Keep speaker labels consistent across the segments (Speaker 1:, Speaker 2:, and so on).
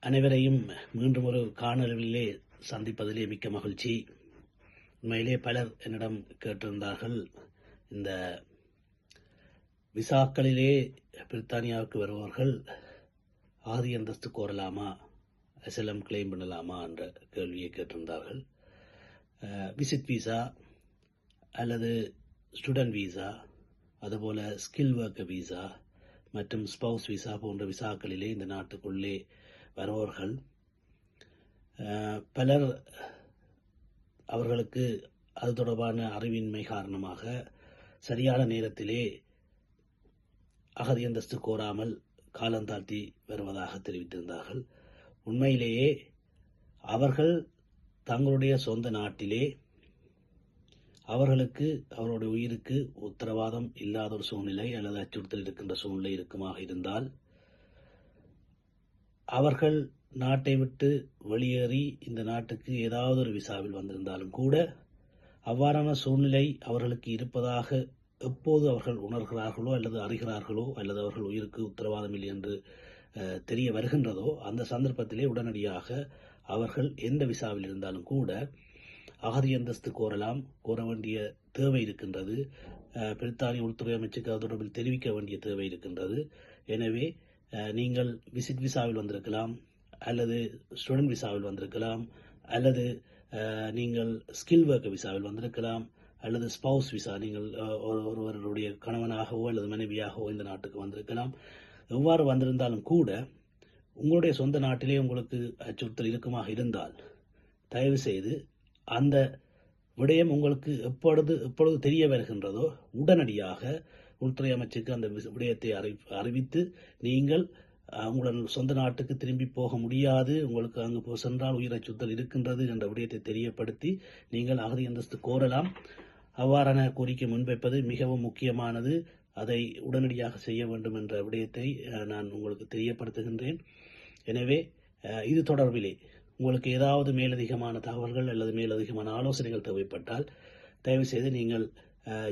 Speaker 1: அனைவரையும் மீண்டும் ஒரு காணொளியிலே சந்திப்பதிலே மிக்க மகிழ்ச்சி. உண்மையிலே பலர் என்னிடம் கேட்டிருந்தார்கள், இந்த விசாக்களிலே பிரித்தானியாவுக்கு வருபவர்கள் ஆதி அந்தஸ்து கோரலாமா, அசைலம் கிளைம் பண்ணலாமா என்ற கேள்வியை கேட்டிருந்தார்கள். விசிட் விசா அல்லது ஸ்டூடெண்ட் விசா, அதுபோல ஸ்கில் ஒர்க்கர் விசா மற்றும் ஸ்பவுஸ் விசா போன்ற விசாக்களிலே இந்த நாட்டுக்குள்ளே வருபவர்கள் பலர் அவர்களுக்கு அது தொடர்பான அறிவின்மை காரணமாக சரியான நேரத்திலே அகதி அந்தஸ்து கோராமல் காலந்தாழ்த்தி வருவதாக தெரிவித்திருந்தார்கள். உண்மையிலேயே அவர்கள் தங்களுடைய சொந்த நாட்டிலே அவர்களுக்கு அவருடைய உயிருக்கு உத்தரவாதம் இல்லாத ஒரு சூழ்நிலை அல்லது அச்சுறுத்தல் இருக்கின்ற சூழ்நிலை இருக்குமாக இருந்தால் அவர்கள் நாட்டை விட்டு வெளியேறி இந்த நாட்டுக்கு ஏதாவது ஒரு விசாவில் வந்திருந்தாலும் கூட அவ்வாறான சூழ்நிலை அவர்களுக்கு இருப்பதாக எப்போது அவர்கள் உணர்கிறார்களோ அல்லது அறிகிறார்களோ அல்லது அவர்கள் உயிருக்கு உத்தரவாதம் இல்லை என்று தெரிய வருகின்றதோ அந்த சந்தர்ப்பத்திலே உடனடியாக அவர்கள் எந்த விசாவில் இருந்தாலும் கூட அகதி அந்தஸ்து கோர வேண்டிய தேவை இருக்கின்றது. பிரித்தானிய உள்துறை அமைச்சுக்கு அது தொடர்பில் தெரிவிக்க வேண்டிய தேவை இருக்கின்றது. எனவே நீங்கள் விசிட் விசாவில் வந்திருக்கலாம், அல்லது ஸ்டூடெண்ட் விசாவில் வந்திருக்கலாம், அல்லது நீங்கள் ஸ்கில் ஒர்க்கர் விசாவில் வந்திருக்கலாம், அல்லது ஸ்பவுஸ் விசா, நீங்கள் ஒருவருடைய கணவனாகவோ அல்லது மனைவியாகவோ இந்த நாட்டுக்கு வந்திருக்கலாம். எவ்வாறு வந்திருந்தாலும் கூட உங்களுடைய சொந்த நாட்டிலே உங்களுக்கு அச்சுறுத்தல் இருக்குமாக இருந்தால் தயவு செய்து அந்த விடயம் உங்களுக்கு எப்பொழுது தெரிய வருகின்றதோ உடனடியாக உள்துறை அமைச்சுக்கு அந்த விடயத்தை அறிவித்து நீங்கள் உங்கள் சொந்த நாட்டுக்கு திரும்பி போக முடியாது, உங்களுக்கு அங்கு சென்றால் உயிர் அச்சுறுத்தல் இருக்கின்றது என்ற விடயத்தை தெரியப்படுத்தி நீங்கள் அகதி அந்தஸ்து கோரலாம். அவ்வாறான கோரிக்கை முன்வைப்பது மிகவும் முக்கியமானது. அதை உடனடியாக செய்ய வேண்டும் என்ற விடயத்தை நான் உங்களுக்கு தெரியப்படுத்துகின்றேன். எனவே இது தொடர்பிலே உங்களுக்கு ஏதாவது மேலதிகமான தகவல்கள் அல்லது மேலதிகமான ஆலோசனைகள் தேவைப்பட்டால் தயவு செய்து நீங்கள்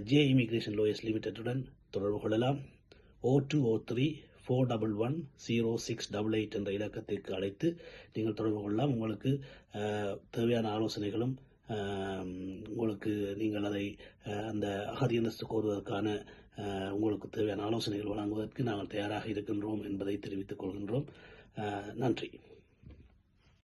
Speaker 1: ஜே இமிகிரேஷன் லாயர்ஸ் லிமிடெட்டுடன் தொடர்பு கொள்ளலாம். 0203-411-0688 என்ற இலக்கத்திற்கு அழைத்து நீங்கள் தொடர்பு கொள்ளலாம். உங்களுக்கு தேவையான ஆலோசனைகளும் உங்களுக்கு நீங்கள் அதை அந்த அகதி அந்தஸ்து கோருவதற்கான உங்களுக்கு தேவையான ஆலோசனைகள் வழங்குவதற்கு நாங்கள் தயாராக இருக்கின்றோம் என்பதை தெரிவித்துக் கொள்கின்றோம். நன்றி.